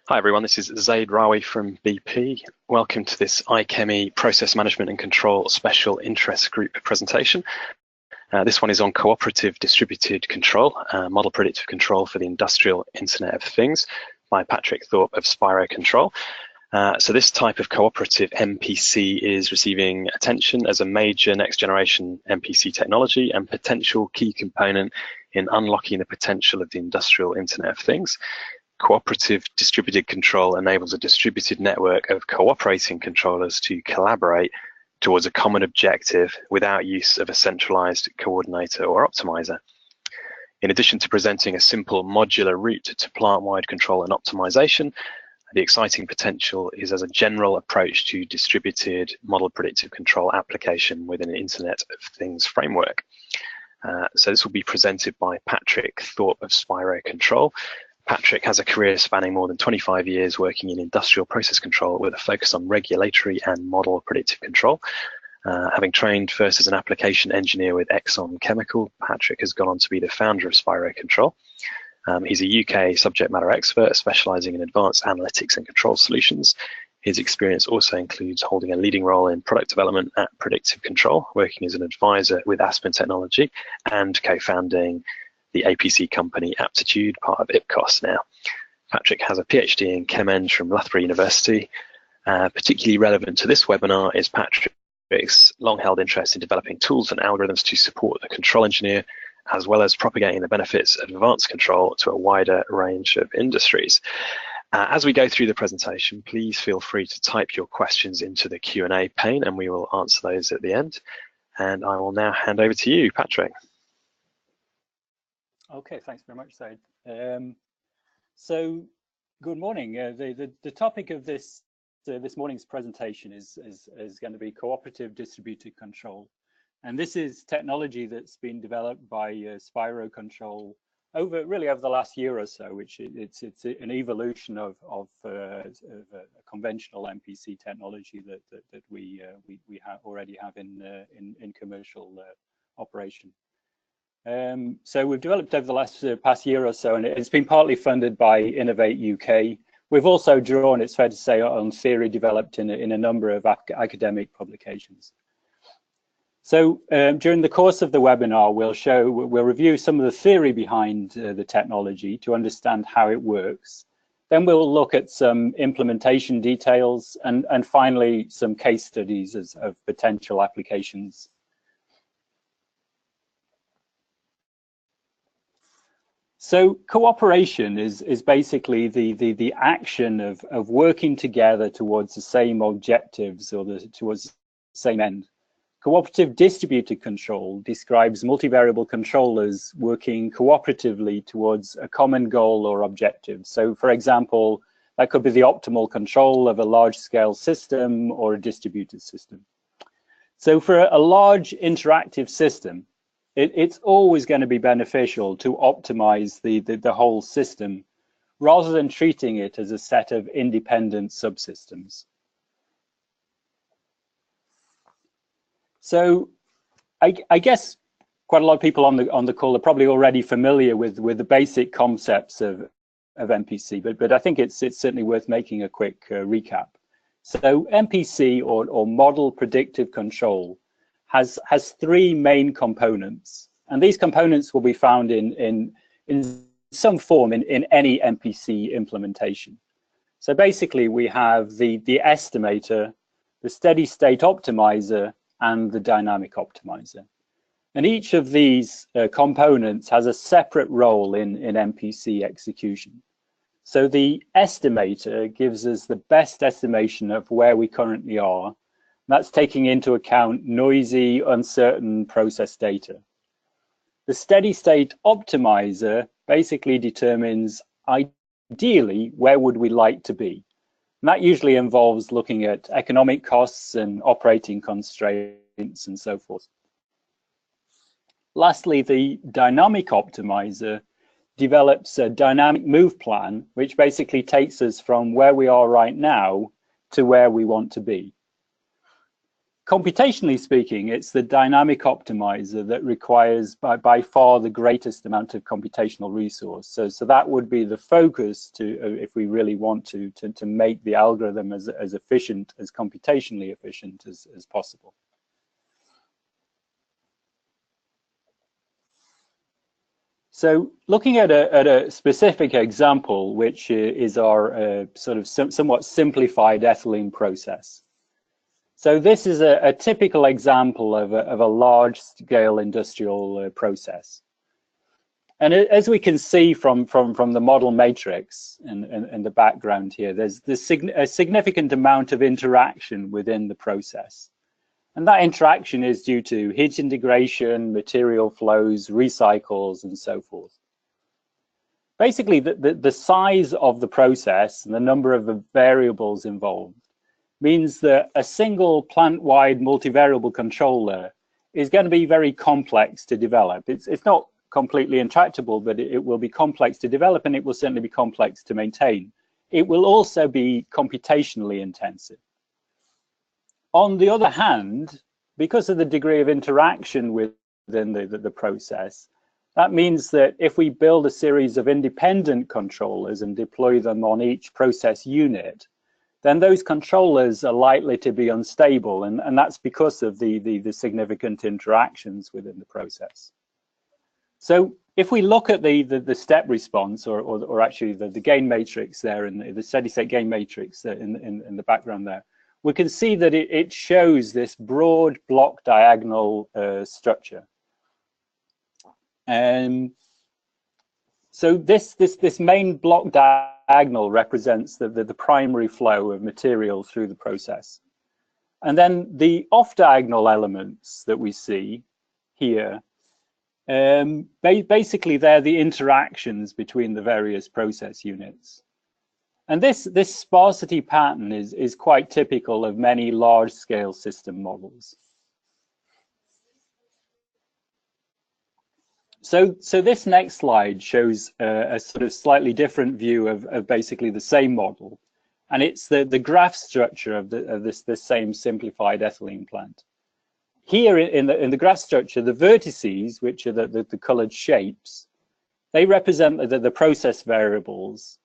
Hi everyone, this is Zaid Rawi from BP. Welcome to this iChemie Process Management and Control Special Interest Group presentation. This one is on Cooperative Distributed Control, Model Predictive Control for the Industrial Internet of Things by Patrick Thorpe of Spiro Control. So this type of cooperative MPC is receiving attention as a major next generation MPC technology and potential key component in unlocking the potential of the Industrial Internet of Things. Cooperative distributed control enables a distributed network of cooperating controllers to collaborate towards a common objective without use of a centralized coordinator or optimizer. In addition to presenting a simple modular route to plant-wide control and optimization, the exciting potential is as a general approach to distributed model predictive control application within an Internet of Things framework. So this will be presented by Patrick Thorpe of Spiro Control. Patrick has a career spanning more than 25 years working in industrial process control with a focus on regulatory and model predictive control. Having trained first as an application engineer with Exxon Chemical, Patrick has gone on to be the founder of Spiro Control. He's a UK subject matter expert specializing in advanced analytics and control solutions. His experience also includes holding a leading role in product development at Predictive Control, working as an advisor with Aspen Technology and co-founding the APC company Aptitude, part of IPCOS now. Patrick has a PhD in ChemEng from Loughborough University. Particularly relevant to this webinar is Patrick's long-held interest in developing tools and algorithms to support the control engineer, as well as propagating the benefits of advanced control to a wider range of industries. As we go through the presentation, please feel free to type your questions into the Q&A pane and we will answer those at the end. And I will now hand over to you, Patrick. Okay, thanks very much, Zaid. So, good morning. The topic of this morning's presentation is going to be cooperative distributed control, and this is technology that's been developed by Spiro Control over the last year or so. Which it's an evolution of a conventional MPC technology that we already have in commercial operation. So we've developed over the past year or so, and it's been partly funded by Innovate UK. We've also drawn, it's fair to say, on theory developed in a number of academic publications. So during the course of the webinar, we'll review some of the theory behind the technology to understand how it works. Then we'll look at some implementation details and finally some case studies of potential applications. So cooperation is basically the action of working together towards the same objectives or towards the same end. Cooperative distributed control describes multivariable controllers working cooperatively towards a common goal or objective. So for example, that could be the optimal control of a large-scale system or a distributed system. So for a large interactive system, it's always going to be beneficial to optimize the whole system rather than treating it as a set of independent subsystems. So I guess quite a lot of people on the call are probably already familiar with the basic concepts of MPC, but I think it's certainly worth making a quick recap. So MPC or Model Predictive Control has three main components, and these components will be found in some form in any MPC implementation. So basically we have the estimator, the steady state optimizer, and the dynamic optimizer. And each of these components has a separate role in MPC execution. So the estimator gives us the best estimation of where we currently are. That's taking into account noisy, uncertain process data. The steady state optimizer basically determines ideally where would we like to be. And that usually involves looking at economic costs and operating constraints and so forth. Lastly, the dynamic optimizer develops a dynamic move plan, which basically takes us from where we are right now to where we want to be. computationally speaking, it's the dynamic optimizer that requires by far the greatest amount of computational resource. So that would be the focus to, if we really want to make the algorithm as efficient, as computationally efficient as possible. So looking at a specific example, which is our sort of somewhat simplified ethylene process. So this is a typical example of a large-scale industrial process. And as we can see from the model matrix in the background here, there's a significant amount of interaction within the process. And that interaction is due to heat integration, material flows, recycles, and so forth. Basically, the size of the process and the number of variables involved means that a single plant-wide multivariable controller is going to be very complex to develop. It's not completely intractable, but it will be complex to develop, and it will certainly be complex to maintain. It will also be computationally intensive. On the other hand, because of the degree of interaction within the process, that means that if we build a series of independent controllers and deploy them on each process unit, then those controllers are likely to be unstable, and that's because of the significant interactions within the process. So if we look at the step response, or actually the gain matrix there, in the steady state gain matrix in the background there, we can see that it shows this broad block diagonal structure. And so this main block diagonal represents the primary flow of material through the process. And then the off-diagonal elements that we see here, basically they're the interactions between the various process units. And this sparsity pattern is quite typical of many large-scale system models. So this next slide shows a sort of slightly different view of basically the same model, and it's the graph structure of this same simplified ethylene plant. Here in the graph structure, the vertices, which are the colored shapes, they represent the process variables.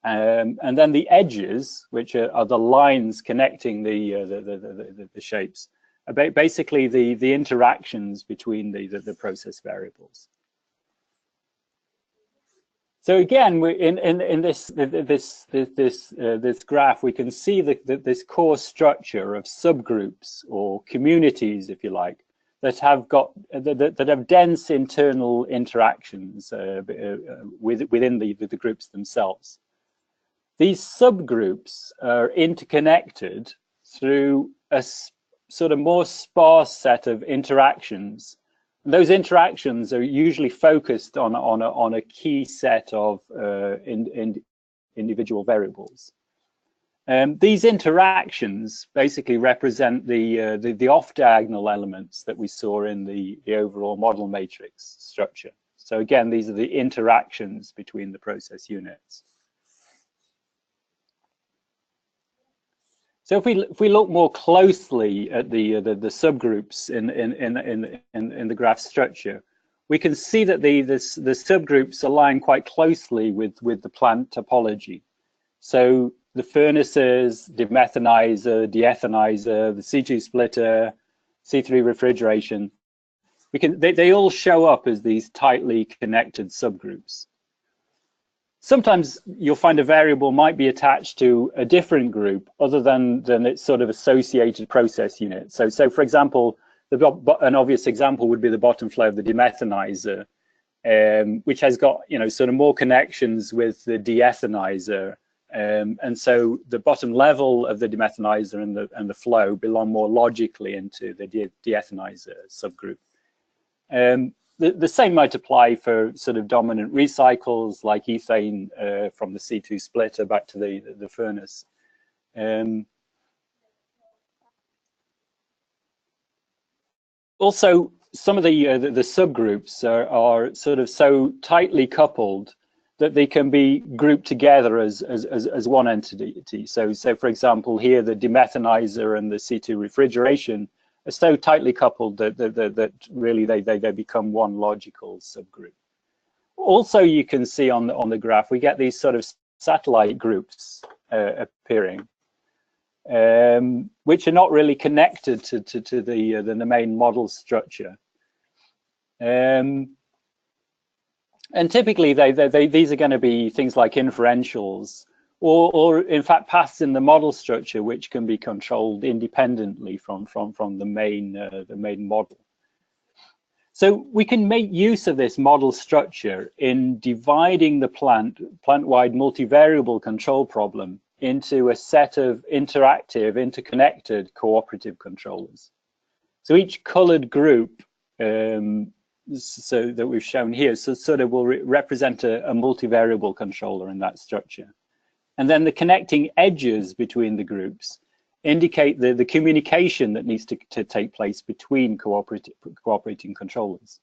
And then the edges, which are the lines connecting the shapes, are basically the interactions between the process variables. So again, in this graph, we can see this core structure of subgroups or communities, if you like, that have dense internal interactions within the groups themselves. These subgroups are interconnected through a sort of more sparse set of interactions. And those interactions are usually focused on a key set of individual variables. These interactions basically represent the off-diagonal elements that we saw in the overall model matrix structure. So again, these are the interactions between the process units. So if we look more closely at the subgroups in the graph structure, we can see that the subgroups align quite closely with the plant topology. So the furnaces, demethanizer, deethanizer, the C2 splitter, C3 refrigeration, they all show up as these tightly connected subgroups. Sometimes you'll find a variable might be attached to a different group other than its sort of associated process unit. So for example, an obvious example would be the bottom flow of the demethanizer, which has got sort of more connections with the deethanizer, and so the bottom level of the demethanizer and the flow belong more logically into the deethanizer subgroup. The same might apply for sort of dominant recycles like ethane from the C2 splitter back to the furnace. Also, some of the subgroups are sort of so tightly coupled that they can be grouped together as one entity. So for example, here the demethanizer and the C2 refrigeration are so tightly coupled that really they become one logical subgroup. Also, you can see on the graph we get these sort of satellite groups appearing, which are not really connected to the main model structure. And typically, these are going to be things like inferentials, or in fact paths in the model structure which can be controlled independently from the main model. So we can make use of this model structure in dividing the plant-wide multivariable control problem into a set of interactive, interconnected cooperative controllers. So each colored group so that we've shown here, so sort of will represent a multivariable controller in that structure. And then the connecting edges between the groups indicate the communication that needs to take place between cooperating controllers.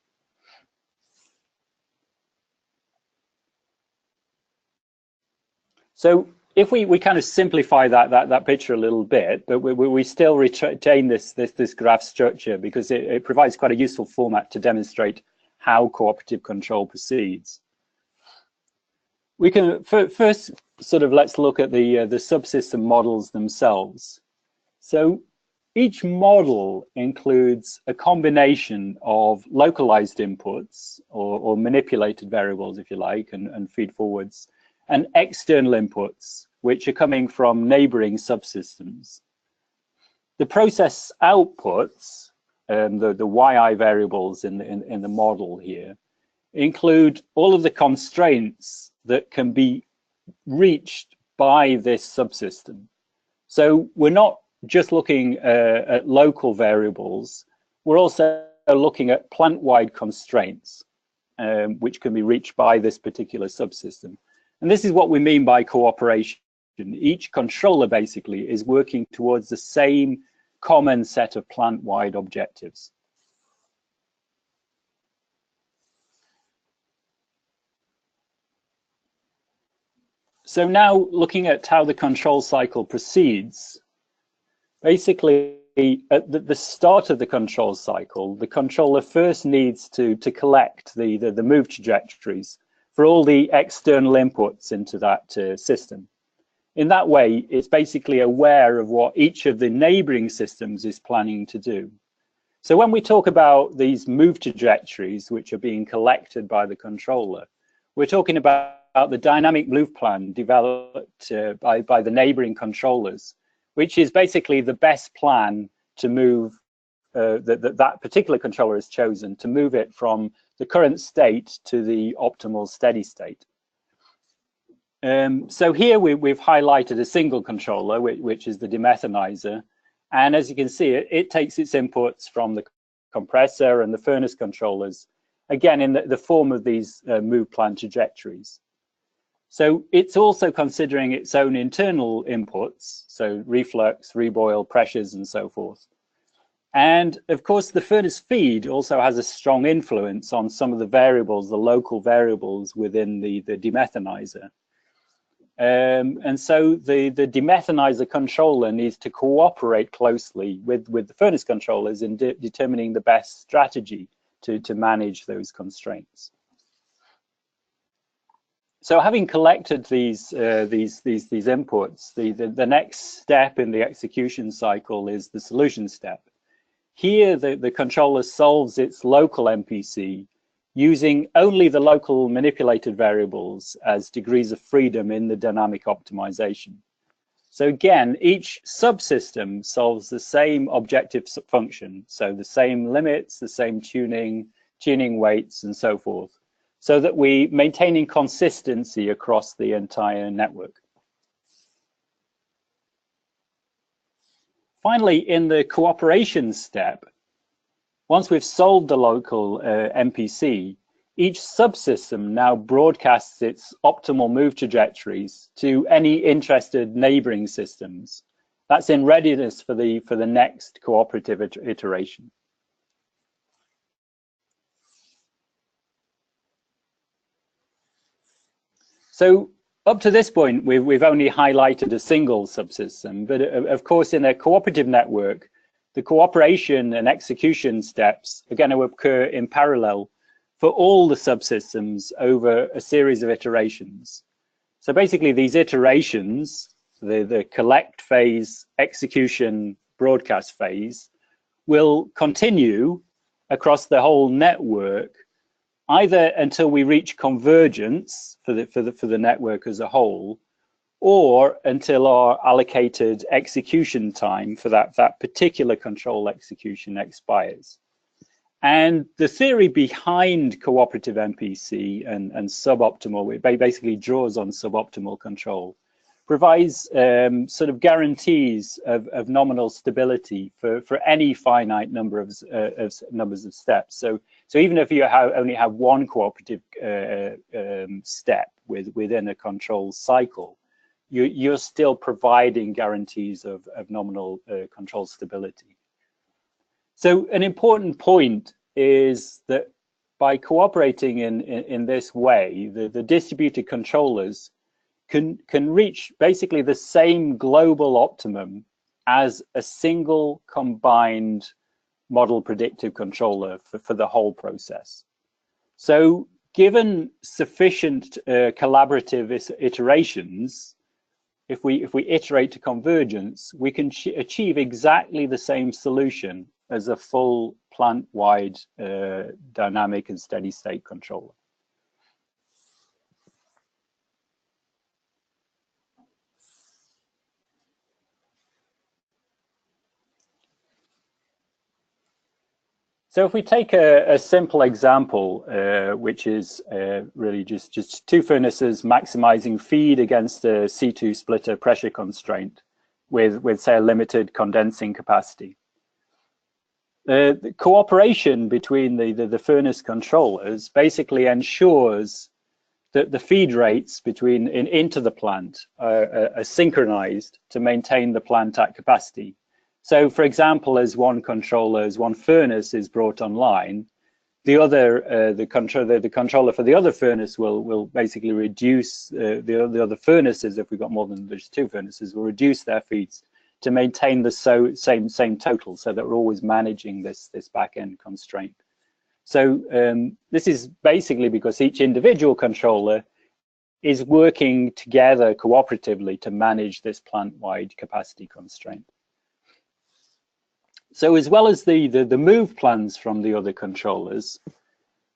So if we kind of simplify that picture a little bit, but we still retain this graph structure because it provides quite a useful format to demonstrate how cooperative control proceeds. We can first sort of let's look at the subsystem models themselves. So each model includes a combination of localized inputs or manipulated variables, if you like, and feed forwards, and external inputs, which are coming from neighboring subsystems. The process outputs, the YI variables in the model here, include all of the constraints that can be reached by this subsystem. So we're not just looking at local variables, we're also looking at plant-wide constraints, which can be reached by this particular subsystem. And this is what we mean by cooperation. Each controller basically is working towards the same common set of plant-wide objectives. So now looking at how the control cycle proceeds, basically at the start of the control cycle, the controller first needs to collect the move trajectories for all the external inputs into that system. In that way, it's basically aware of what each of the neighboring systems is planning to do. So when we talk about these move trajectories, which are being collected by the controller, we're talking about the dynamic move plan developed by the neighboring controllers, which is basically the best plan to move that particular controller has chosen to move it from the current state to the optimal steady state. So here we've highlighted a single controller, which is the demethanizer. And as you can see, it takes its inputs from the compressor and the furnace controllers, again, in the form of these move plan trajectories. So it's also considering its own internal inputs, so reflux, reboil, pressures, and so forth. And of course, the furnace feed also has a strong influence on some of the variables, the local variables within the demethanizer. And so the demethanizer controller needs to cooperate closely with the furnace controllers in determining the best strategy to manage those constraints. So having collected these inputs, the next step in the execution cycle is the solution step. Here, the controller solves its local MPC using only the local manipulated variables as degrees of freedom in the dynamic optimization. So again, each subsystem solves the same objective function, so the same limits, the same tuning weights, and so forth, so that we maintaining consistency across the entire network. Finally, in the cooperation step, once we've solved the local MPC, each subsystem now broadcasts its optimal move trajectories to any interested neighboring systems. That's in readiness for the next cooperative iteration. So up to this point, we've only highlighted a single subsystem, but of course in a cooperative network, the cooperation and execution steps are going to occur in parallel for all the subsystems over a series of iterations. So basically these iterations, the collect phase, execution, broadcast phase, will continue across the whole network, either until we reach convergence for the network as a whole, or until our allocated execution time for that particular control execution expires. And the theory behind cooperative MPC and suboptimal, it basically draws on suboptimal control, provides sort of guarantees of nominal stability for any finite number of numbers of steps. So even if you only have one cooperative step within a control cycle, you're still providing guarantees of nominal control stability. So an important point is that by cooperating in this way, the distributed controllers can reach basically the same global optimum as a single combined model predictive controller for the whole process. So given sufficient collaborative iterations, if we iterate to convergence, we can achieve exactly the same solution as a full plant-wide dynamic and steady state controller. So if we take a simple example, which is really just two furnaces maximizing feed against a C2 splitter pressure constraint with say a limited condensing capacity. The cooperation between the furnace controllers basically ensures that the feed rates into the plant are synchronized to maintain the plant at capacity. So, for example, as one furnace is brought online, the controller for the other furnace will basically reduce the other furnaces. If we've got more than just two furnaces, will reduce their feeds to maintain the same total, so that we're always managing this back end constraint. So this is basically because each individual controller is working together cooperatively to manage this plant-wide capacity constraint. So as well as the move plans from the other controllers,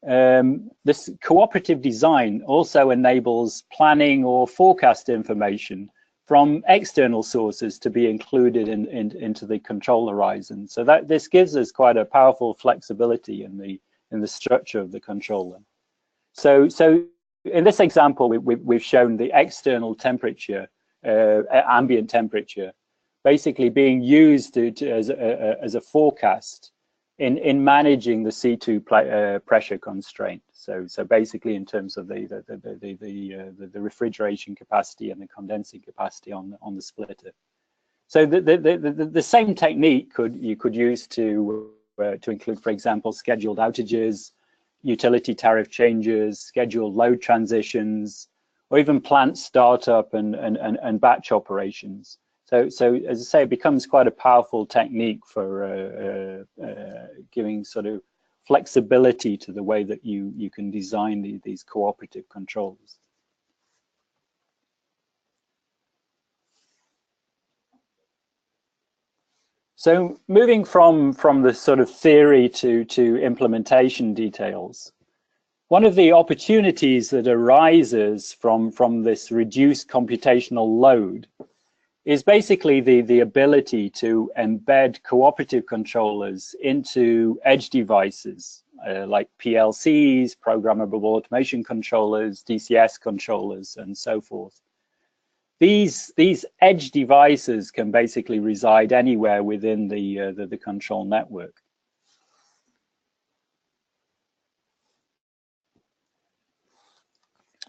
this cooperative design also enables planning or forecast information from external sources to be included into the control horizon. So that this gives us quite a powerful flexibility in the structure of the controller. So in this example, we've shown the external temperature, ambient temperature, basically being used as a forecast in managing the C2 pressure constraint. So basically in terms of the refrigeration capacity and the condensing capacity on the splitter. So the same technique you could use to include, for example, scheduled outages, utility tariff changes, scheduled load transitions, or even plant startup and batch operations. So as I say, it becomes quite a powerful technique for giving sort of flexibility to the way that you can design these cooperative controls. So moving from the sort of theory to implementation details, one of the opportunities that arises from this reduced computational load is basically the ability to embed cooperative controllers into edge devices like PLCs, programmable automation controllers, DCS controllers, and so forth. These edge devices can basically reside anywhere within the control network.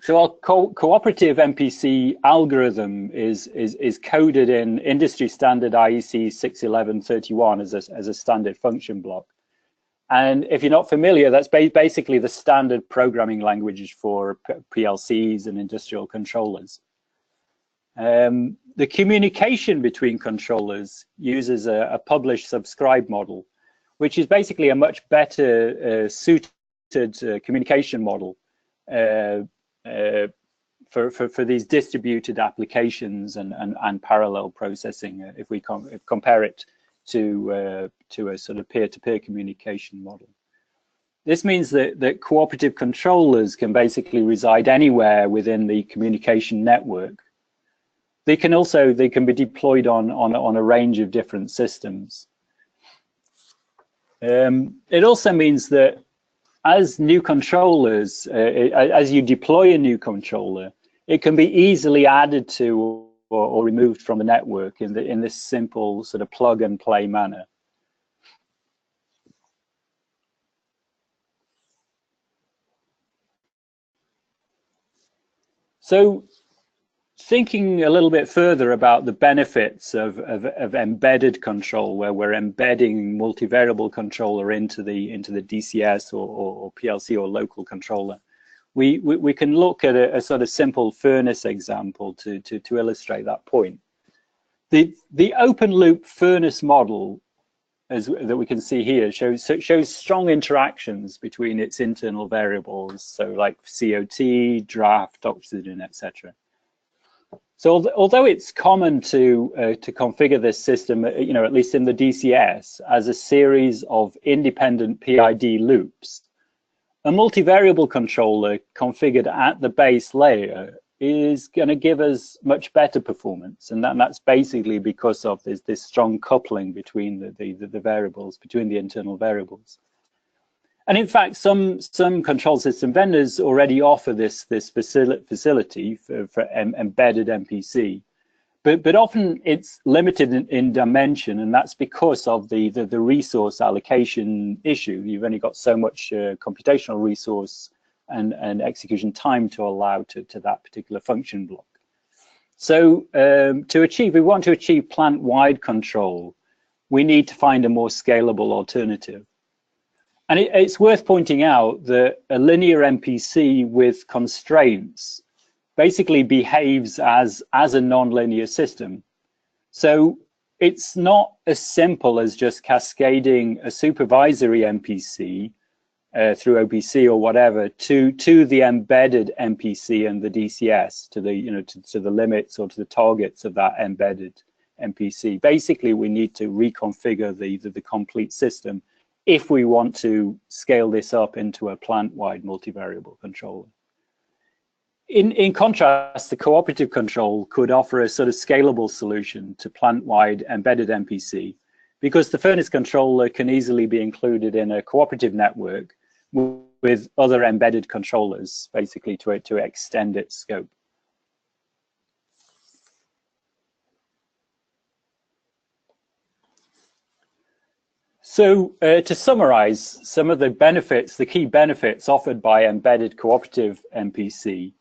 So our cooperative MPC algorithm is coded in industry standard IEC 61131 as a standard function block. And if you're not familiar, that's basically the standard programming languages for PLCs and industrial controllers. The communication between controllers uses a publish-subscribe model, which is basically a much better suited communication model for these distributed applications and parallel processing, if we compare it to a sort of peer-to-peer communication model. This means that cooperative controllers can basically reside anywhere within the communication network. They can be deployed on a range of different systems. It also means that as new controllers, as you deploy a new controller, it can be easily added to or removed from the network in this simple sort of plug and play manner. So, thinking a little bit further about the benefits of embedded control, where we're embedding multivariable controller into the DCS or PLC or local controller, we can look at a sort of simple furnace example to illustrate that point. The open loop furnace model, that we can see here, shows strong interactions between its internal variables, so like COT, draft, oxygen, etc. So although it's common to configure this system, at least in the DCS, as a series of independent PID loops, a multivariable controller configured at the base layer is going to give us much better performance, and that's basically because of this strong coupling between the variables, between the internal variables. And in fact, some control system vendors already offer this facility for embedded MPC, but often it's limited in dimension, and that's because of the resource allocation issue. You've only got so much computational resource and execution time to allow to that particular function block. So we want to achieve plant-wide control, we need to find a more scalable alternative. And it's worth pointing out that a linear MPC with constraints basically behaves as a nonlinear system. So it's not as simple as just cascading a supervisory MPC through OPC or whatever to the embedded MPC and the DCS, to the limits or to the targets of that embedded MPC. Basically, we need to reconfigure the complete system if we want to scale this up into a plant-wide multivariable controller. In contrast, the cooperative control could offer a sort of scalable solution to plant-wide embedded MPC, because the furnace controller can easily be included in a cooperative network with other embedded controllers, basically to extend its scope. So to summarize some of the benefits, the key benefits offered by embedded cooperative MPC,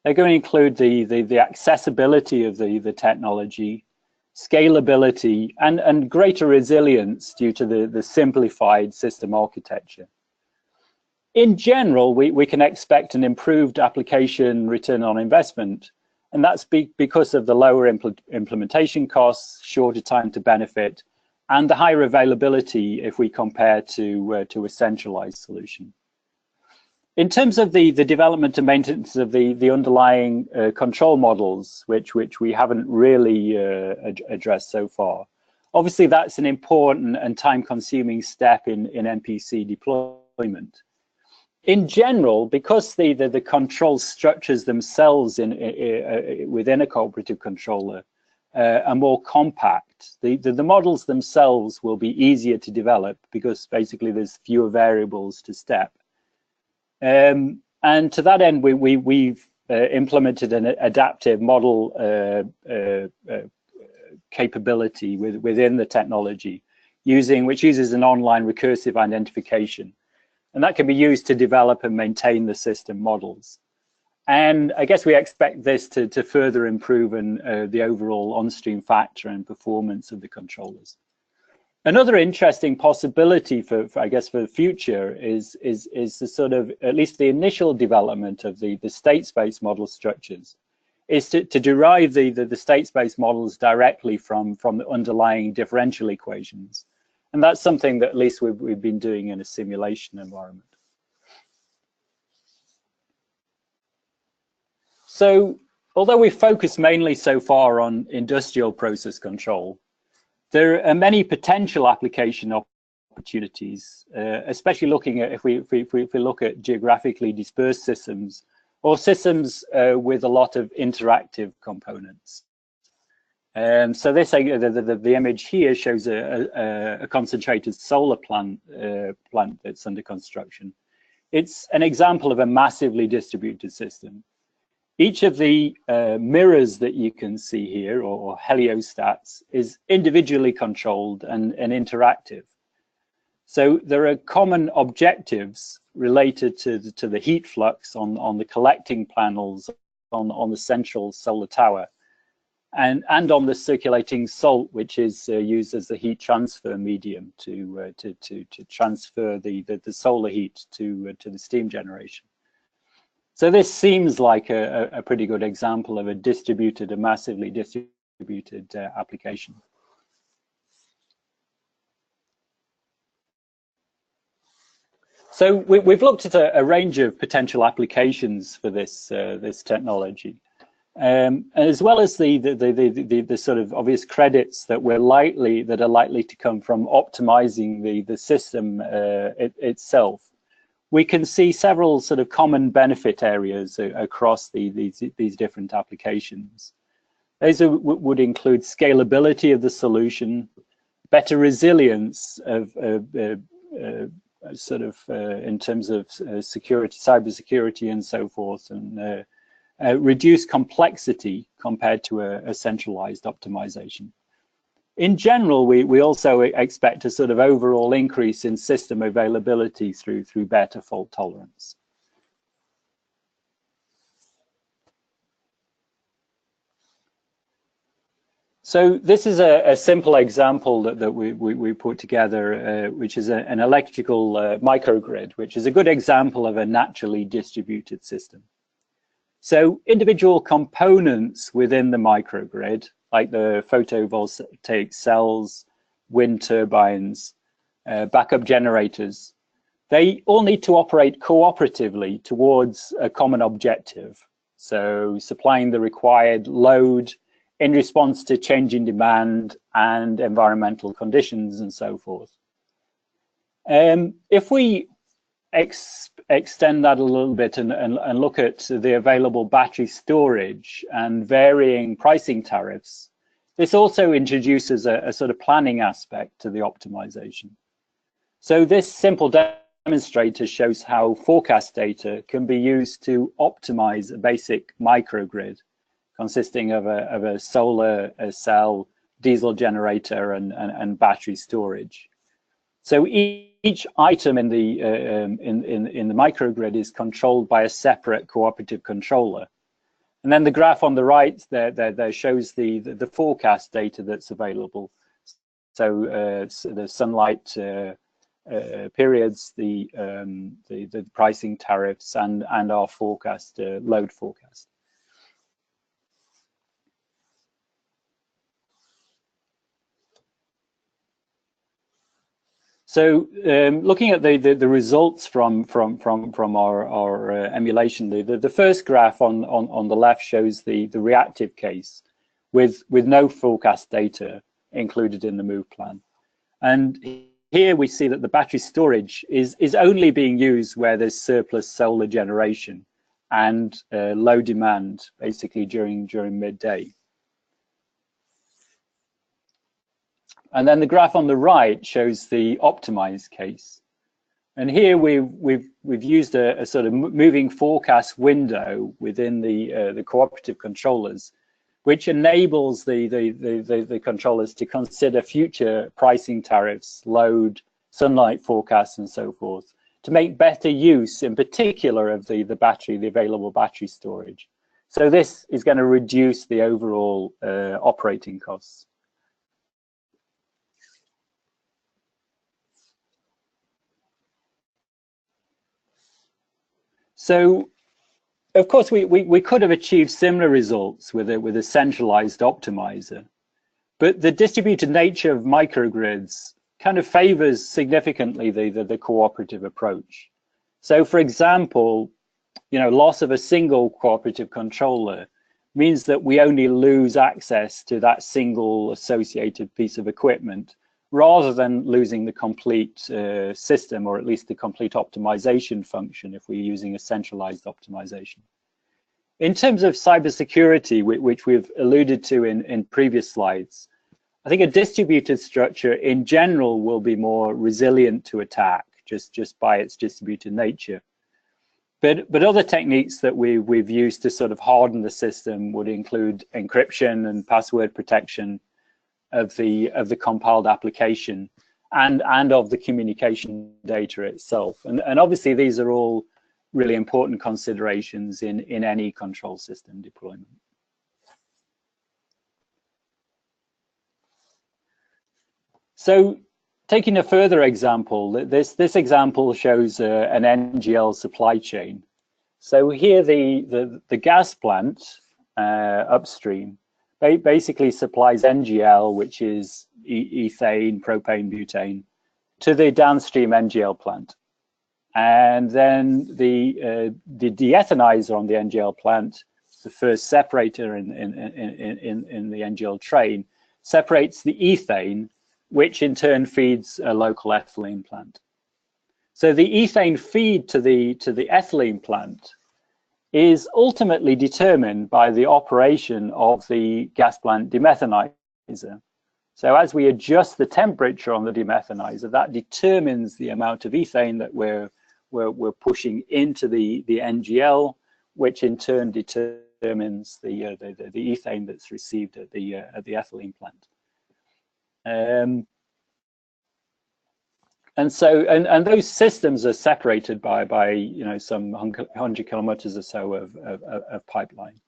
they're going to include the accessibility of the technology, scalability, and greater resilience due to the simplified system architecture. In general, we can expect an improved application return on investment, and that's because of the lower implementation costs, shorter time to benefit, and the higher availability if we compare to a centralized solution. In terms of the development and maintenance of the underlying control models, which we haven't really addressed so far, obviously that's an important and time-consuming step in MPC deployment. In general, because the control structures themselves within a cooperative controller are more compact, the models themselves will be easier to develop because basically there's fewer variables to step. And to that end, we've implemented an adaptive model capability within the technology, which uses an online recursive identification. And that can be used to develop and maintain the system models. And I guess we expect this to further improve the overall on-stream factor and performance of the controllers. Another interesting possibility for I guess for the future is the sort of, at least the initial development of the state space model structures, is to derive the state space models directly from the underlying differential equations. And that's something that at least we've been doing in a simulation environment. So although we focus mainly so far on industrial process control, there are many potential application opportunities, especially looking at if we look at geographically dispersed systems or systems with a lot of interactive components. So this the image here shows a concentrated solar plant that's under construction. It's an example of a massively distributed system. Each of the mirrors that you can see here, or heliostats, is individually controlled and interactive. So there are common objectives related to the heat flux on the collecting panels on the central solar tower, and on the circulating salt, which is used as the heat transfer medium to transfer the solar heat to the steam generation. So this seems like a pretty good example of a massively distributed application. So we've looked at a range of potential applications for this technology, as well as the sort of obvious credits that are likely to come from optimizing the system itself. We can see several sort of common benefit areas across these different applications. Those would include scalability of the solution, better resilience of in terms of security, cybersecurity, and so forth, and reduced complexity compared to a centralized optimization. In general, we also expect a sort of overall increase in system availability through better fault tolerance. So this is a simple example that we put together, which is an electrical microgrid, which is a good example of a naturally distributed system. So individual components within the microgrid, like the photovoltaic cells, wind turbines, backup generators, they all need to operate cooperatively towards a common objective. So supplying the required load in response to changing demand and environmental conditions and so forth. If we extend that a little bit and look at the available battery storage and varying pricing tariffs, this also introduces a sort of planning aspect to the optimization. So this simple demonstrator shows how forecast data can be used to optimize a basic microgrid consisting of a solar cell, diesel generator, and battery storage. So each item in the microgrid is controlled by a separate cooperative controller. And then the graph on the right there shows the forecast data that's available. So the sunlight periods, the pricing tariffs, and our forecast load forecast. So looking at the results from our emulation, the first graph on the left shows the reactive case with no forecast data included in the move plan. And here we see that the battery storage is only being used where there's surplus solar generation and low demand, basically during midday. And then the graph on the right shows the optimized case. And here we've used a sort of moving forecast window within the cooperative controllers, which enables the controllers to consider future pricing tariffs, load, sunlight forecasts, and so forth, to make better use, in particular, of the available battery storage. So this is going to reduce the overall operating costs. So, of course, we could have achieved similar results with a centralized optimizer, but the distributed nature of microgrids kind of favors significantly the cooperative approach. So, for example, loss of a single cooperative controller means that we only lose access to that single associated piece of equipment, rather than losing the complete system, or at least the complete optimization function if we're using a centralized optimization. In terms of cybersecurity, which we've alluded to in previous slides, I think a distributed structure in general will be more resilient to attack, just by its distributed nature. But other techniques that we've used to sort of harden the system would include encryption and password protection of the compiled application and of the communication data itself. And obviously these are all really important considerations in any control system deployment. So taking a further example, this example shows an NGL supply chain. So here the gas plant upstream basically supplies NGL, which is ethane, propane, butane, to the downstream NGL plant. And then the deethanizer on the NGL plant, the first separator in the NGL train, separates the ethane, which in turn feeds a local ethylene plant. So the ethane feed to the ethylene plant is ultimately determined by the operation of the gas plant demethanizer. So as we adjust the temperature on the demethanizer, that determines the amount of ethane that we're pushing into the NGL, which in turn determines the ethane that's received at the ethylene plant. And those systems are separated by some 100 kilometers or so of pipeline.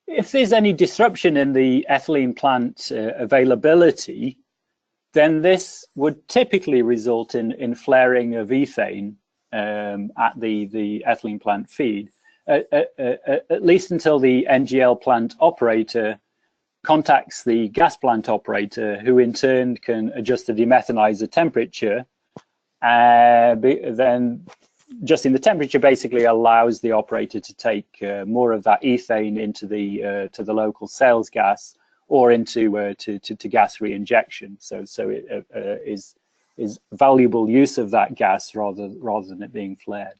If there's any disruption in the ethylene plant availability, then this would typically result in flaring of ethane at the ethylene plant feed, at least until the NGL plant operator contacts the gas plant operator, who in turn can adjust the demethanizer temperature. Then adjusting the temperature basically allows the operator to take more of that ethane into to the local sales gas, or into to gas reinjection. So it is valuable use of that gas rather than it being flared.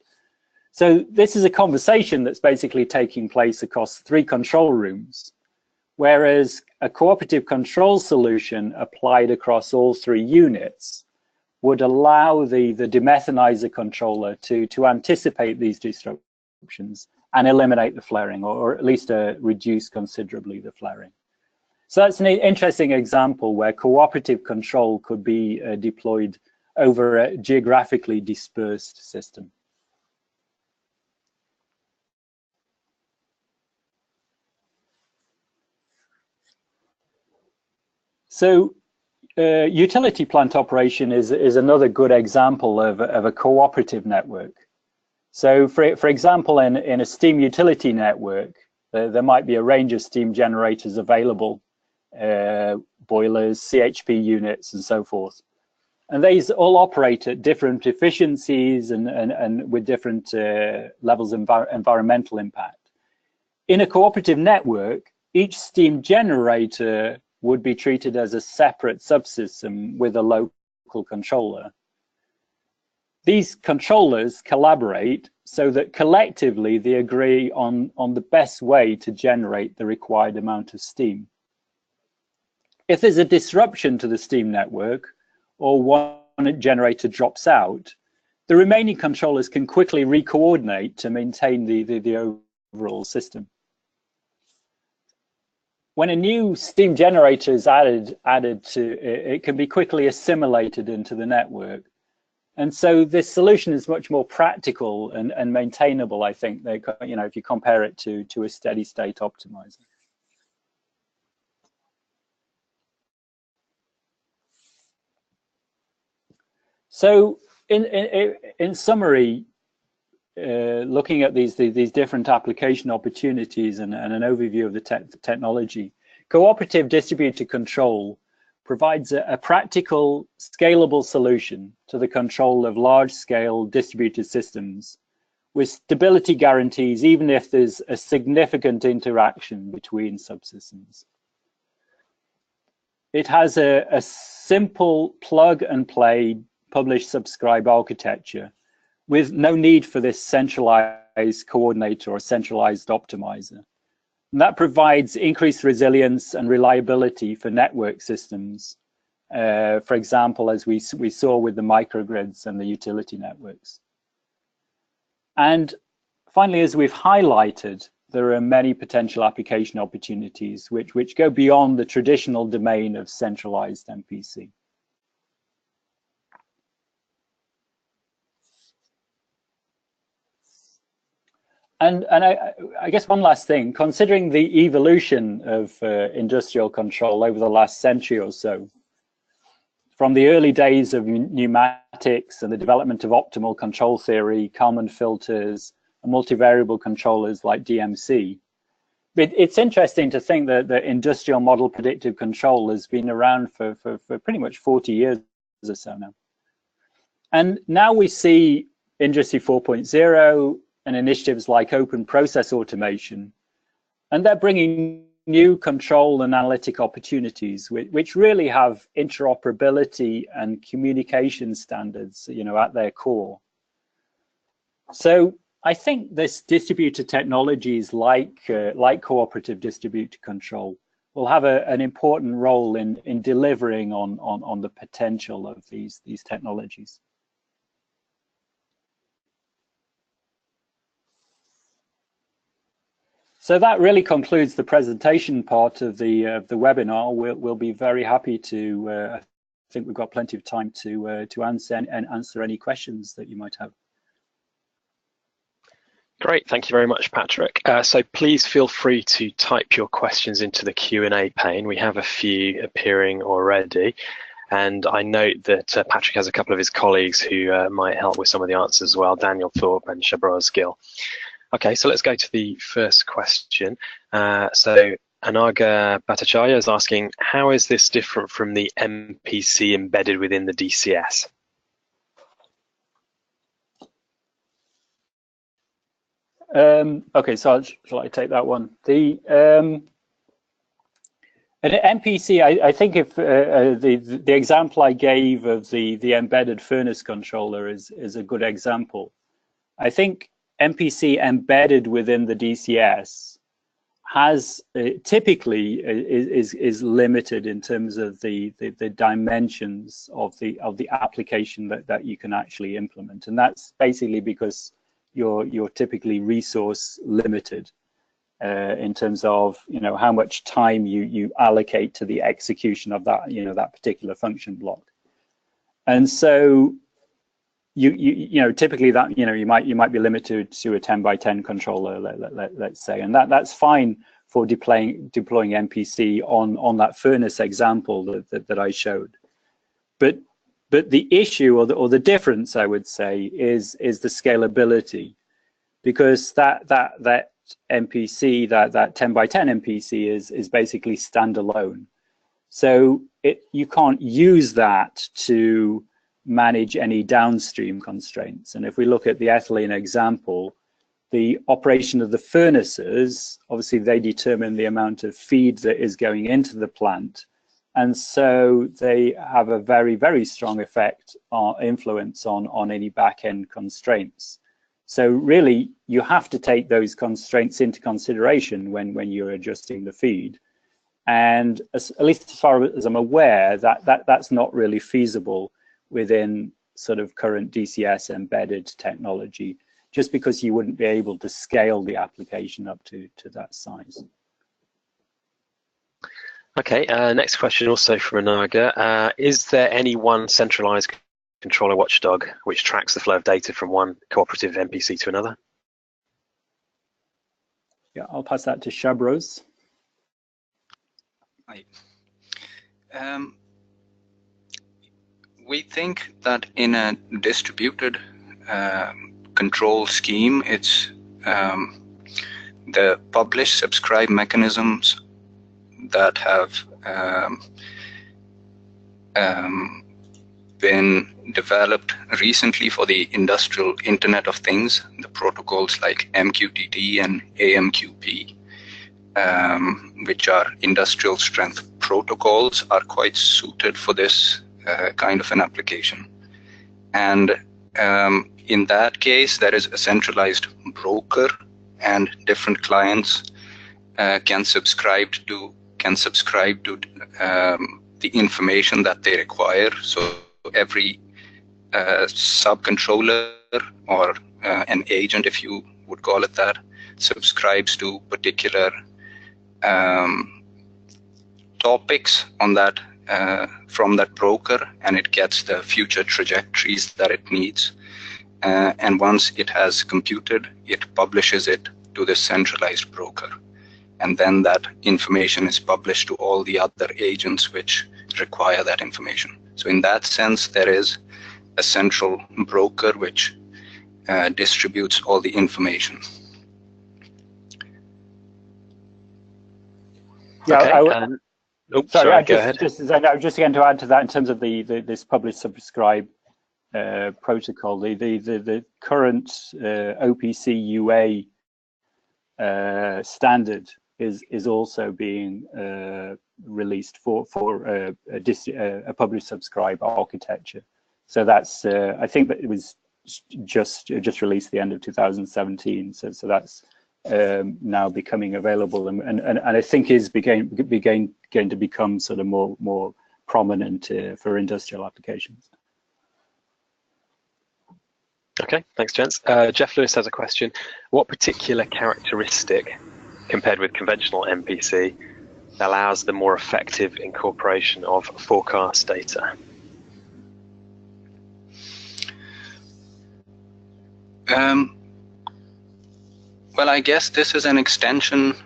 So this is a conversation that's basically taking place across 3 control rooms, whereas a cooperative control solution applied across all 3 units would allow the demethanizer controller to anticipate these disruptions and eliminate the flaring, or at least reduce considerably the flaring. So that's an interesting example where cooperative control could be deployed over a geographically dispersed system. So utility plant operation is another good example of a cooperative network. So for example, in a steam utility network, there might be a range of steam generators available, boilers, CHP units, and so forth. And these all operate at different efficiencies and with different levels of environmental impact. In a cooperative network, each steam generator would be treated as a separate subsystem with a local controller. These controllers collaborate so that collectively they agree on the best way to generate the required amount of steam. If there's a disruption to the steam network, or one generator drops out, the remaining controllers can quickly re-coordinate to maintain the overall system. When a new steam generator is added to it, can be quickly assimilated into the network. And so this solution is much more practical and maintainable, I think, if you compare it to a steady state optimizer. So in summary, looking at these different application opportunities and an overview of the technology, cooperative distributed control provides a practical, scalable solution to the control of large-scale distributed systems with stability guarantees, even if there's a significant interaction between subsystems. It has a simple plug-and-play publish-subscribe architecture with no need for this centralized coordinator or centralized optimizer. And that provides increased resilience and reliability for network systems, for example, as we saw with the microgrids and the utility networks. And finally, as we've highlighted, there are many potential application opportunities which go beyond the traditional domain of centralized MPC. And I guess one last thing, considering the evolution of industrial control over the last century or so, from the early days of pneumatics and the development of optimal control theory, Kalman filters, and multivariable controllers like DMC, it's interesting to think that the industrial model predictive control has been around for pretty much 40 years or so now. And now we see Industry 4.0 and initiatives like open process automation, and they're bringing new control and analytic opportunities which really have interoperability and communication standards, at their core. So I think this distributed technologies like cooperative distributed control will have an important role in delivering on the potential of these technologies. So that really concludes the presentation part of the webinar. We'll be very happy to. I think we've got plenty of time to answer any questions that you might have. Great, thank you very much, Patrick. So please feel free to type your questions into the Q&A pane. We have a few appearing already, and I note that Patrick has a couple of his colleagues who might help with some of the answers as well, Daniel Thorpe and Shabraz Gill. Okay, so let's go to the first question. So Anaga Bhattacharya is asking, how is this different from the MPC embedded within the DCS? Okay, so shall I take that one? The an MPC, I think if the example I gave of the embedded furnace controller is a good example. I think MPC embedded within the DCS has typically is limited in terms of the dimensions of the application that you can actually implement, and that's basically because you're typically resource limited in terms of how much time you allocate to the execution of that that particular function block, and so typically that you might be limited to a 10 by 10 controller, let's say, and that's fine for deploying MPC on that furnace example that I showed, but the issue or the difference, I would say, is the scalability, because that MPC, that 10 by 10 MPC is basically standalone, so you can't use that to manage any downstream constraints. And if we look at the ethylene example, the operation of the furnaces, obviously they determine the amount of feed that is going into the plant, and so they have a very, very strong effect or influence on any back-end constraints. So really you have to take those constraints into consideration when you're adjusting the feed, and at least as far as I'm aware, that's not really feasible within sort of current DCS embedded technology, just because you wouldn't be able to scale the application up to that size. Okay, next question also from Anaga. Is there any one centralized controller watchdog which tracks the flow of data from one cooperative MPC to another? Yeah, I'll pass that to Shabraz. Hi. We think that in a distributed control scheme. It's the publish-subscribe mechanisms that have been developed recently for the industrial Internet of Things. The protocols like MQTT and AMQP, which are industrial strength protocols, are quite suited for this kind of an application. And in that case, there is a centralized broker, and different clients can subscribe to the information that they require. So every subcontroller or an agent, if you would call it that, subscribes to particular topics on that from that broker, and it gets the future trajectories that it needs. And once it has computed, it publishes it to the centralized broker. And then that information is published to all the other agents which require that information. So in that sense, there is a central broker which distributes all the information. Yeah, okay. Sorry, go ahead. Just again to add to that, in terms of this publish-subscribe protocol, the current OPC UA standard is also being released for a publish-subscribe architecture. So that's I think that it was just released at the end of 2017. So that's now becoming available, and I think is going to become sort of more prominent for industrial applications. Okay, thanks, gents. Jeff Lewis has a question. What particular characteristic, compared with conventional MPC, allows the more effective incorporation of forecast data? Well, I guess this is an extension.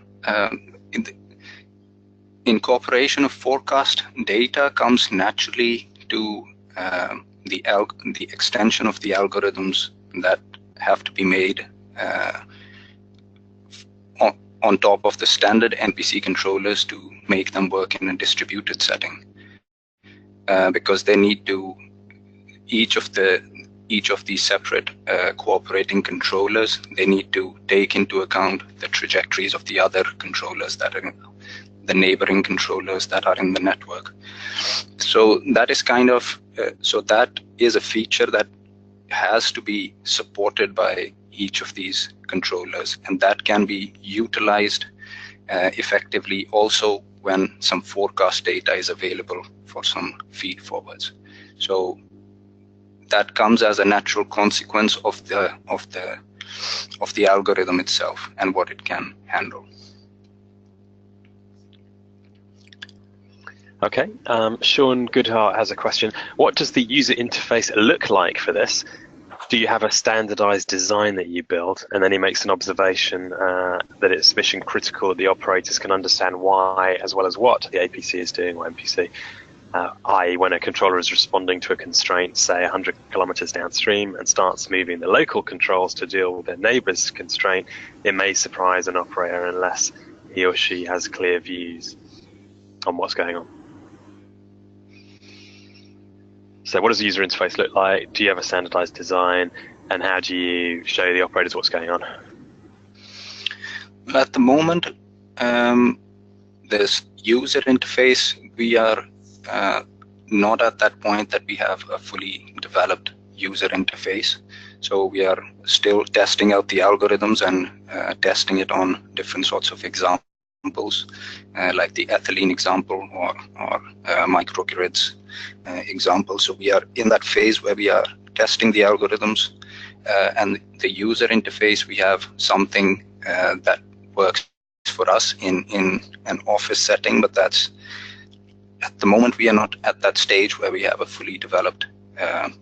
Incorporation of forecast data comes naturally to the extension of the algorithms that have to be made on top of the standard NPC controllers to make them work in a distributed setting, because they need to, each of these separate cooperating controllers, they need to take into account the trajectories of the other controllers that are the neighboring controllers that are in the network. So that is kind of that is a feature that has to be supported by each of these controllers, and that can be utilized effectively also when some forecast data is available for some feed forwards. So that comes as a natural consequence of the algorithm itself and what it can handle. Okay, Sean Goodhart has a question. What does the user interface look like for this? Do you have a standardized design that you build? And then he makes an observation that it's mission critical that the operators can understand why as well as what the APC is doing, or MPC, i.e. when a controller is responding to a constraint, say 100 kilometers downstream, and starts moving the local controls to deal with their neighbor's constraint, it may surprise an operator unless he or she has clear views on what's going on. So what does the user interface look like? Do you have a standardized design? And how do you show the operators what's going on? Well, at the moment, this user interface, we are not at that point that we have a fully developed user interface. So we are still testing out the algorithms and testing it on different sorts of examples, like the ethylene example or microgrids example. So we are in that phase where we are testing the algorithms, and the user interface, we have something that works for us in an office setting, but that's, at the moment, we are not at that stage where we have a fully developed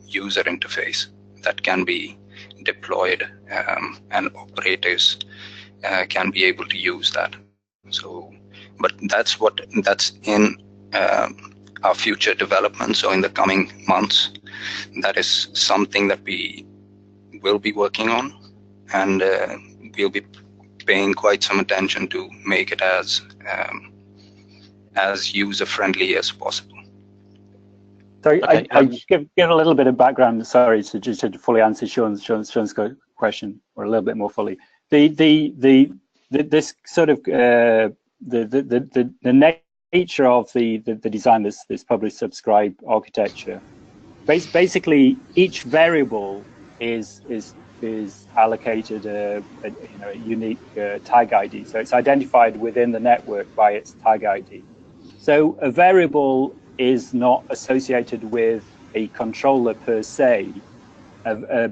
user interface that can be deployed, and operators can be able to use that. So, but that's in our future development. So in the coming months, that is something that we will be working on, and we'll be paying quite some attention to make it as user-friendly as possible. So okay. I give a little bit of background. Sorry, to just to fully answer Sean's question, or a little bit more fully. This sort of the nature of the design, this publish subscribe architecture. Basically, each variable is allocated a unique tag ID. So it's identified within the network by its tag ID. So a variable is not associated with a controller per se,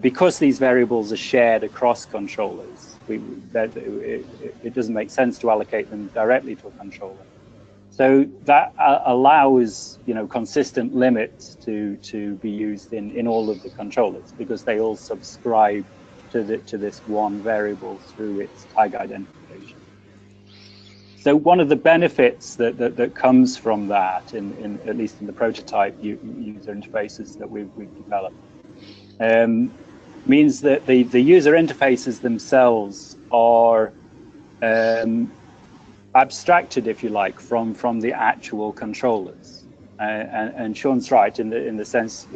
because these variables are shared across controllers. It doesn't make sense to allocate them directly to a controller. So that allows consistent limits to be used in all of the controllers, because they all subscribe to this one variable through its tag identification. So one of the benefits that comes from that, at least in the prototype user interfaces that we've developed, means that the user interfaces themselves are abstracted, if you like, from the actual controllers. And Sean's right in the sense,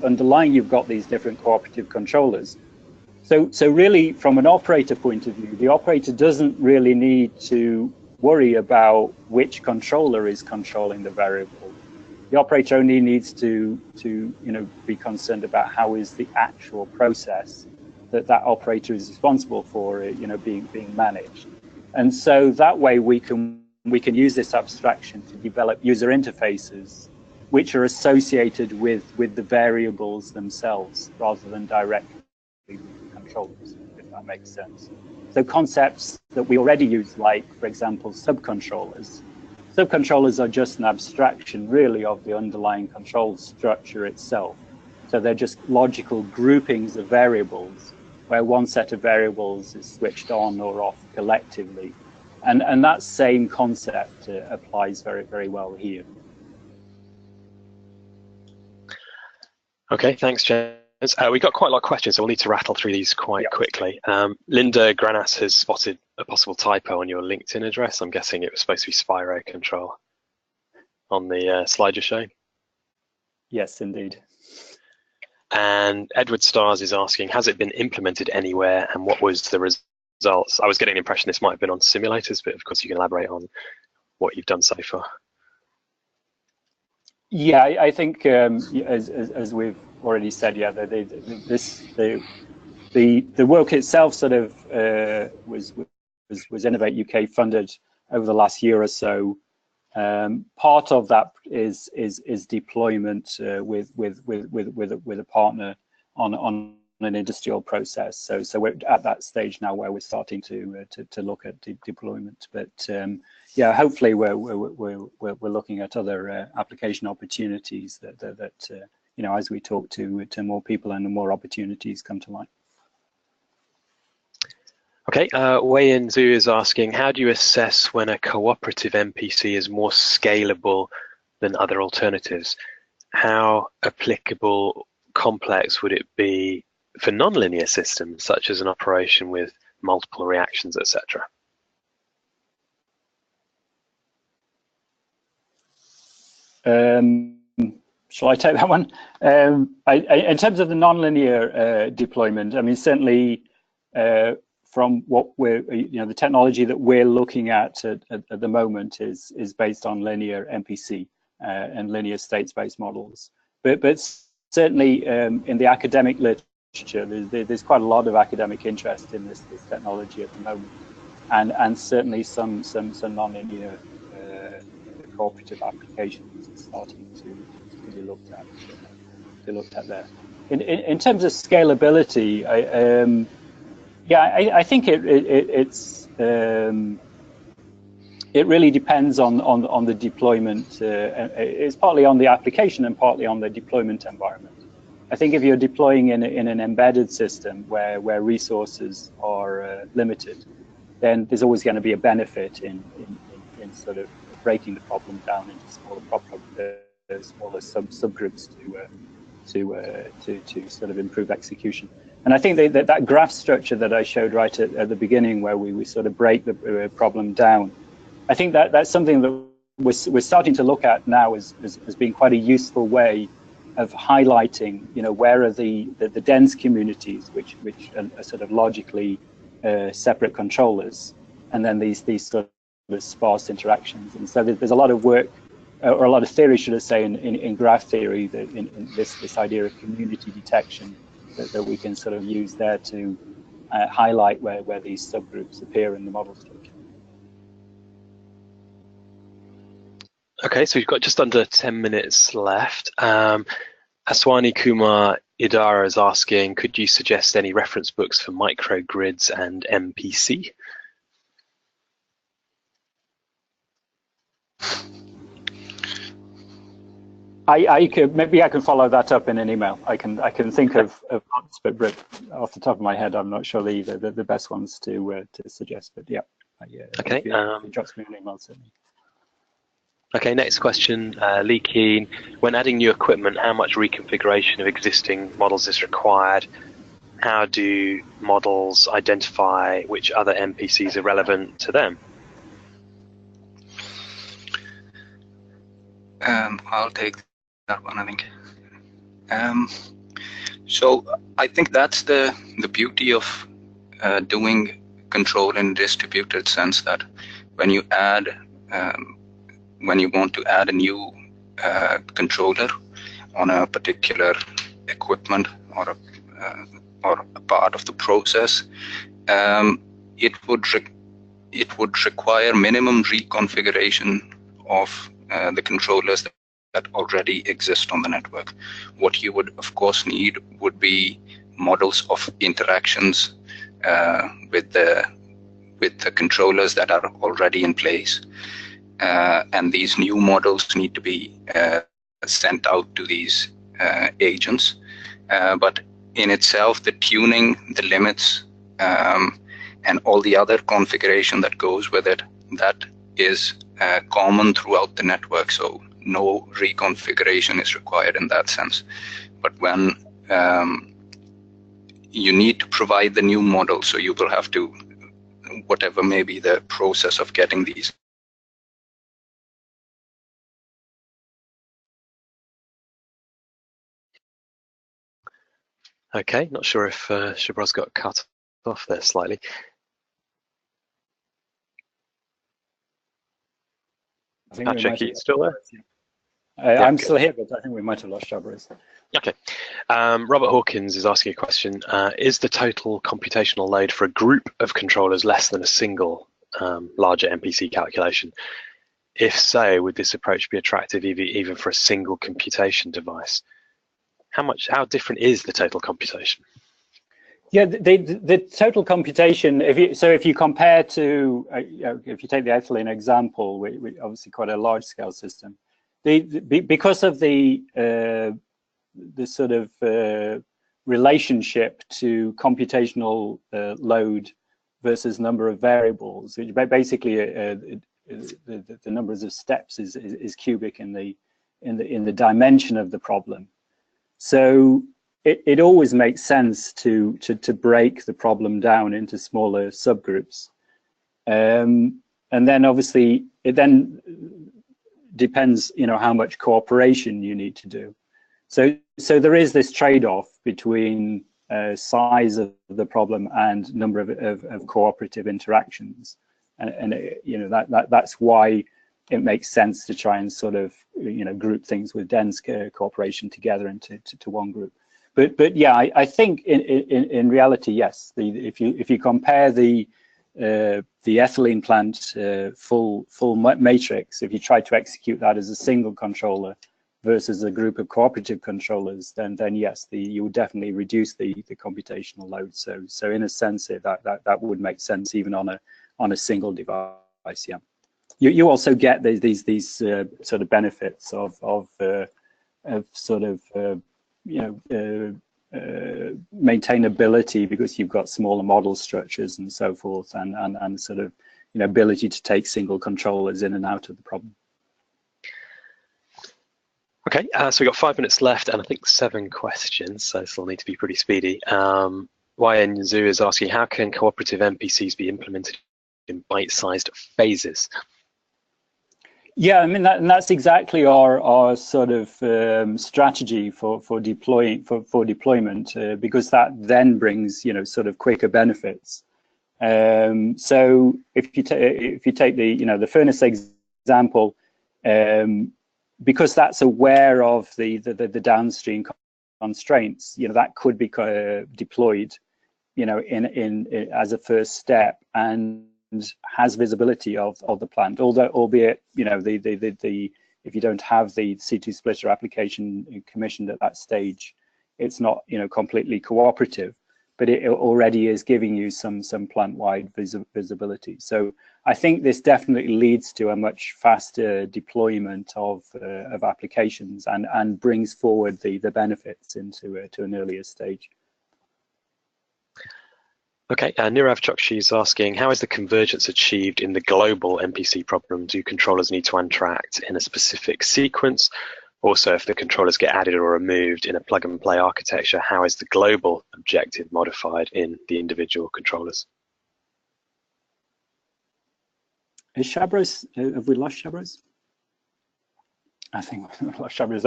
underlying you've got these different cooperative controllers. So really, from an operator point of view, the operator doesn't really need to worry about which controller is controlling the variable. The operator only needs to be concerned about how is the actual process that operator is responsible for being managed. And so that way we can use this abstraction to develop user interfaces which are associated with the variables themselves rather than directly with the controllers, if that makes sense. So concepts that we already use, like, for example, subcontrollers. Subcontrollers are just an abstraction, really, of the underlying control structure itself. So they're just logical groupings of variables where one set of variables is switched on or off collectively. And that same concept applies very, very well here. Okay, thanks, James. We've got quite a lot of questions, so we'll need to rattle through these quite quickly. Linda Granas has spotted a possible typo on your LinkedIn address. I'm guessing it was supposed to be Spyro Control on the slide you're showing. Yes, indeed. And Edward Stars is asking, has it been implemented anywhere, and what was the results? I was getting the impression this might have been on simulators, but of course you can elaborate on what you've done so far. Yeah, I think as we've already said, yeah, the work itself sort of was Innovate UK funded over the last year or so. Part of that is deployment with a partner on an industrial process. So we're at that stage now where we're starting to look at deployment. But yeah, hopefully we're looking at other application opportunities that as we talk to more people and more opportunities come to light. Okay, Wei In Zhu is asking, how do you assess when a cooperative MPC is more scalable than other alternatives? How applicable, complex would it be for nonlinear systems, such as an operation with multiple reactions, etc.? Shall I take that one? In terms of the nonlinear deployment, I mean, certainly from what the technology that we're looking at the moment is based on linear MPC and linear states-based models. But certainly in the academic literature, there's quite a lot of academic interest in this technology at the moment, and certainly some nonlinear cooperative applications are starting to be looked at there. In terms of scalability, I think it really depends on the deployment. It's partly on the application and partly on the deployment environment. I think if you're deploying in an embedded system where resources are limited, then there's always going to be a benefit in sort of breaking the problem down into smaller subgroups to sort of improve execution. And I think that graph structure that I showed right at the beginning, where we sort of break the problem down, I think that's something that we're starting to look at now as being quite a useful way of highlighting, where are the dense communities, which are sort of logically separate controllers, and then these sort of sparse interactions. And so there's a lot of work, or a lot of theory, should I say, in graph theory, that in this idea of community detection that we can sort of use there to highlight where these subgroups appear in the model structure. Okay, so we've got just under 10 minutes left. Aswani Kumar Idara is asking, could you suggest any reference books for microgrids and MPC? Maybe I can follow that up in an email. I can think of lots, but off the top of my head, I'm not sure the best ones to suggest. But yeah, okay. If it drops me an email, certainly. Okay, next question, Lee Keane. When adding new equipment, how much reconfiguration of existing models is required? How do models identify which other MPCs are relevant to them? I'll take that one, I think. So I think that's the beauty of doing control in distributed sense, that when you want to add a new controller on a particular equipment or a part of the process, it would require minimum reconfiguration of the controllers that already exist on the network. What you would, of course, need would be models of interactions with the controllers that are already in place. And these new models need to be sent out to these agents. But in itself, the tuning, the limits, and all the other configuration that goes with it, that is common throughout the network. So no reconfiguration is required in that sense. But when you need to provide the new model, so you will have to, whatever may be the process of getting these. Okay, not sure if Shubhra's got cut off there slightly. Patrick, are you still there? I'm still here, but I think we might have lost Shubhra. Okay. Robert Hawkins is asking a question. Is the total computational load for a group of controllers less than a single larger MPC calculation? If so, would this approach be attractive even for a single computation device? How different is the total computation? Yeah, the total computation, if you compare to, if you take the ethylene example, we obviously quite a large scale system, because of the sort of relationship to computational load versus number of variables, which basically the numbers of steps is cubic in the dimension of the problem. So it always makes sense to break the problem down into smaller subgroups, and then obviously it then depends, how much cooperation you need to do. So there is this trade-off between size of the problem and number of cooperative interactions, and that's why it makes sense to try and sort of group things with dense cooperation together into one group. But yeah, I think in reality, yes. If you compare the ethylene plant full matrix, if you try to execute that as a single controller versus a group of cooperative controllers, then yes, you would definitely reduce the computational load. So in a sense, that would make sense even on a single device. Yeah. You also get these sort of benefits of sort of maintainability, because you've got smaller model structures and so forth, and sort of ability to take single controllers in and out of the problem. Okay, so we've got 5 minutes left and I think 7 questions, so this will need to be pretty speedy. YN Zoo is asking, how can cooperative MPCs be implemented in bite-sized phases? Yeah, I mean that's exactly our sort of strategy for deployment, because that then brings sort of quicker benefits. So if you take the furnace example, because that's aware of the downstream constraints, that could be deployed, in as a first step and has visibility of the plant. Albeit, if you don't have the C2 splitter application commissioned at that stage, it's not completely cooperative, but it already is giving you some plant-wide visibility. So I think this definitely leads to a much faster deployment of applications and brings forward the benefits into to an earlier stage. Okay, Nirav Chokshi is asking, how is the convergence achieved in the global MPC problem? Do controllers need to interact in a specific sequence? Also, if the controllers get added or removed in a plug-and-play architecture, how is the global objective modified in the individual controllers? Is Shabros, have we lost Shabros? I think we lost Shabros.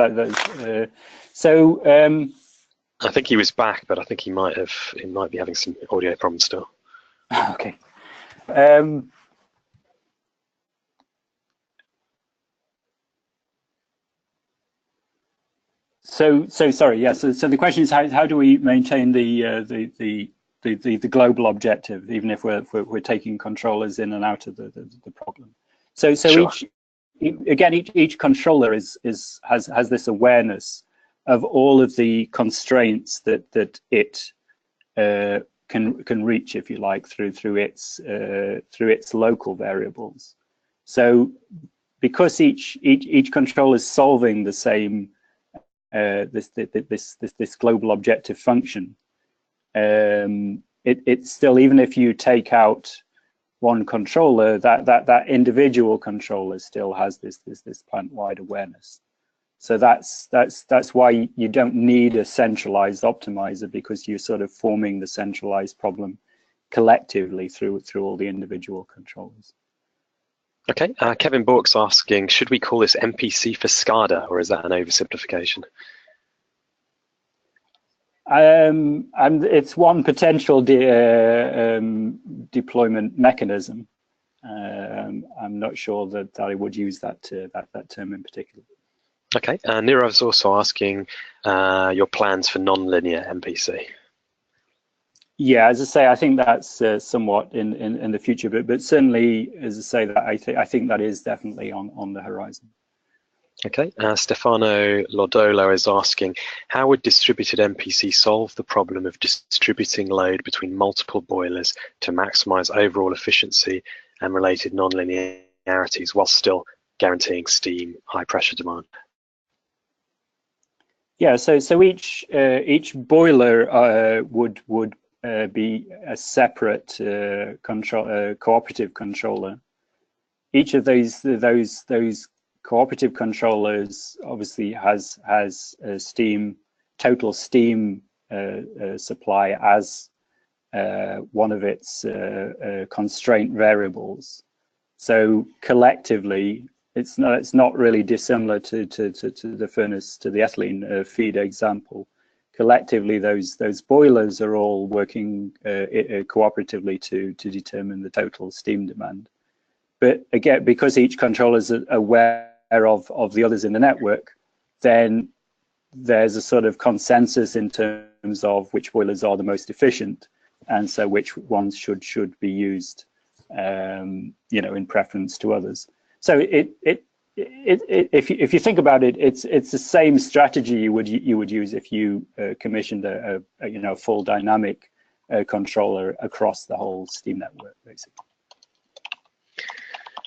I think he was back, but I think he might be having some audio problems still. Okay. So sorry. Yeah. So the question is, how do we maintain the global objective, even if we're taking controllers in and out of the problem? So sure. each controller has this awareness of all of the constraints that it can reach, if you like, through its local variables. So because each controller is solving the same this global objective function, it's still, even if you take out one controller, that individual controller still has this plant-wide awareness. So that's why you don't need a centralized optimizer, because you're sort of forming the centralized problem collectively through all the individual controllers. Okay, Kevin Bork's asking, should we call this MPC for SCADA, or is that an oversimplification? And it's one potential deployment mechanism. I'm not sure that I would use that term in particular. Okay, Nirav's also asking your plans for non-linear MPC. Yeah, as I say, I think that's somewhat in the future, but certainly, as I say, that I think that is definitely on the horizon. Okay, Stefano Lodolo is asking, how would distributed MPC solve the problem of distributing load between multiple boilers to maximize overall efficiency and related non-linearities while still guaranteeing steam high pressure demand? Yeah, so each boiler would be a separate cooperative controller. Each of those cooperative controllers obviously has a total steam supply as one of its constraint variables. So collectively, it's not really dissimilar to the furnace, to the ethylene feed example. Collectively, those boilers are all working cooperatively to determine the total steam demand. But again, because each controller is aware of the others in the network, then there's a sort of consensus in terms of which boilers are the most efficient, and so which ones should be used, in preference to others. So if you think about it, it's the same strategy you would use if you commissioned a full dynamic controller across the whole steam network, basically.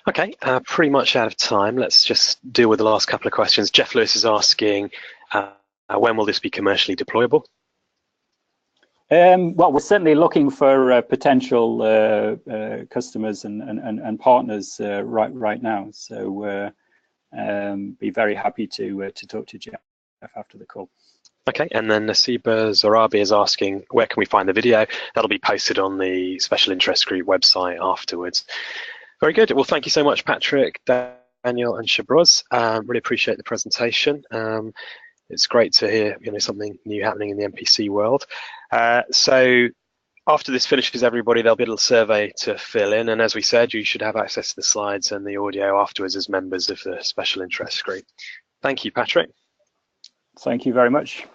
Okay, pretty much out of time. Let's just deal with the last couple of questions. Jeff Lewis is asking, when will this be commercially deployable? Well, we're certainly looking for potential customers and partners right now. So be very happy to talk to Jeff after the call. Okay, and then Nasiba Zorabi is asking, where can we find the video? That'll be posted on the Special Interest Group website afterwards. Very good. Well, thank you so much, Patrick, Daniel, and Shabroz. Really appreciate the presentation. It's great to hear something new happening in the MPC world. So after this finishes, everybody, there'll be a little survey to fill in. And as we said, you should have access to the slides and the audio afterwards as members of the Special Interest Group. Thank you, Patrick. Thank you very much.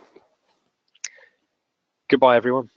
Goodbye, everyone.